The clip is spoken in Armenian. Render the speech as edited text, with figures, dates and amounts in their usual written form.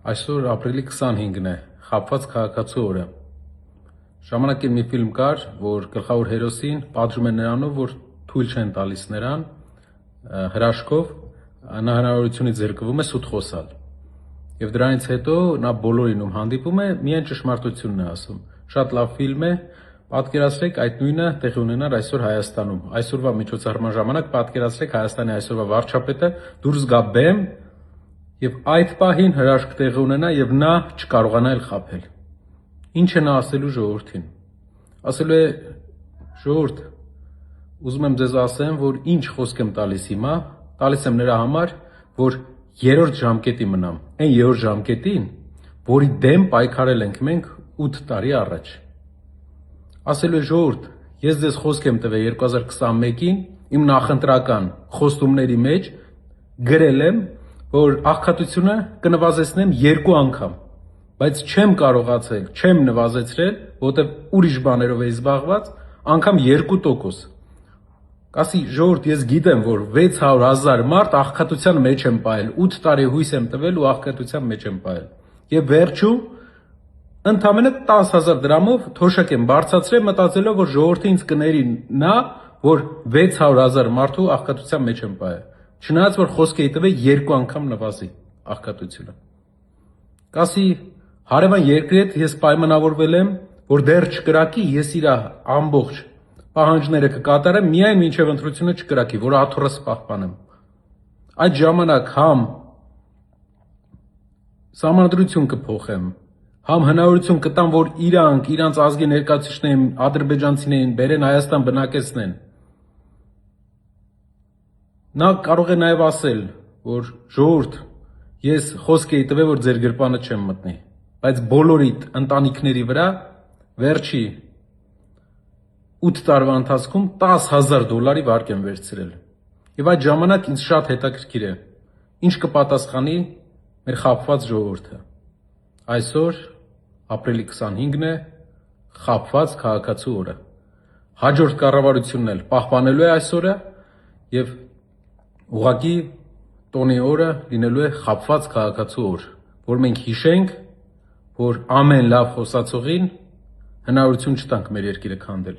Այսօր ապրիլի 25-ն է, խաբված քաղաքացու օրը։ Ժամանակին մի ֆիլմ կար, որ գլխավոր հերոսին պատժում են նրանով, որ թույլ չեն տալիս նրան հրաշքով, նա հնարավորությունից զրկվում է սուտ խոսալ։ Եվ դրանից հետո նա բոլորին հանդիպում է, միայն ճշմարտությունն է ասում։ Շատ լավ ֆիլմ է, պատկերացրեք այդ նույնը տեղի ունենար այսօր Հայաստանում։ Այսօրվա միջոցառման ժամանակ պատկերացրեք Հայաստանի այսօրվա վարչապետը դուրս գա բեմ եւ այդ պահին հրաշք տեղի ունենա եւ նա չկարողանա էլ խաբել։ Ինչ է նա ասելու ժողովրդին։ Ասելու է ժողովուրդ, ուզում եմ ձեզ ասեմ, որ ինչ խոսք եմ տալիս հիմա, տալիս եմ նրա համար, որ երրորդ ժամկետի մնամ, այն երրորդ ժամկետին, որի դեմ պայքարել ենք մենք 8 տարի առաջ։ Ասելու է ժողովուրդ, ես ձեզ խոսք եմ տվել 2021-ին իմ նախընտրական խոստումների մեջ գրել եմ, որ աղքատությունը կնվազեցնեմ 2 անգամ, բայց չեմ կարողացել, չեմ նվազեցրել, որտեղ ուրիշ բաներով էի զբաղված, անգամ 2%։ Կասի ժողովուրդ, ես գիտեմ, որ 600,000 մարդ աղքատության մեջ եմ պահել, 8 տարի հույս եմ տվել ու աղքատության մեջ եմ պահել։ Եվ վերջում ընդամենը 10,000 դրամով թոշակ եմ բարձրացրել, մտածելով, որ ժողովուրդը ինձ կների նա, որ 600,000 մարդու աղքատության մեջ եմ պահել։ Չնայած որ խոսք էի տվել 2 անգամ նվազի աղքատությունը։ Կասի հարևան երկրի հետ ես պայմանավորվել եմ, որ դեռ չկրակի, ես իր ամբողջ պահանջները կկատարեմ, միայն մինչև ընտրությունը չկրակի, որ աթոռս պահպանեմ։ Այդ ժամանակ համ սահմանադրություն կփոխեմ, համ հնարավորություն կտամ, որ իրանց ազգի ներկայացուցիչներին, ադրբեջանցիներին բերեն Հայաստան բնակեցնեն։ Նա կարող է նաև ասել, որ ժողովուրդ, ես խոսք էի տվել, որ ձեր գրպանը չեմ մտնի, բայց բոլորիդ ընտանիքների վրա վերջի 8 տարվա ընթացքում $10,000 վարկ եմ վերցրել։ Եվ այդ ժամանակ ինձ շատ հետաքրքիր է, ինչ կպատասխանի մեր խաբված ժողովուրդը։ Այսօր ապրիլի 25-ն է, խաբված քաղաքացու օրը։ Հաջորդ կառավարությունն էլ պահպանելու է այս օրը եւ ուղղակի տոնի օրը լինելու է խաբված քաղաքացու օր, որ մենք հիշենք, որ ամեն լավ խոսացողին հնարավորություն չտանք մեր երկիրը քանդել։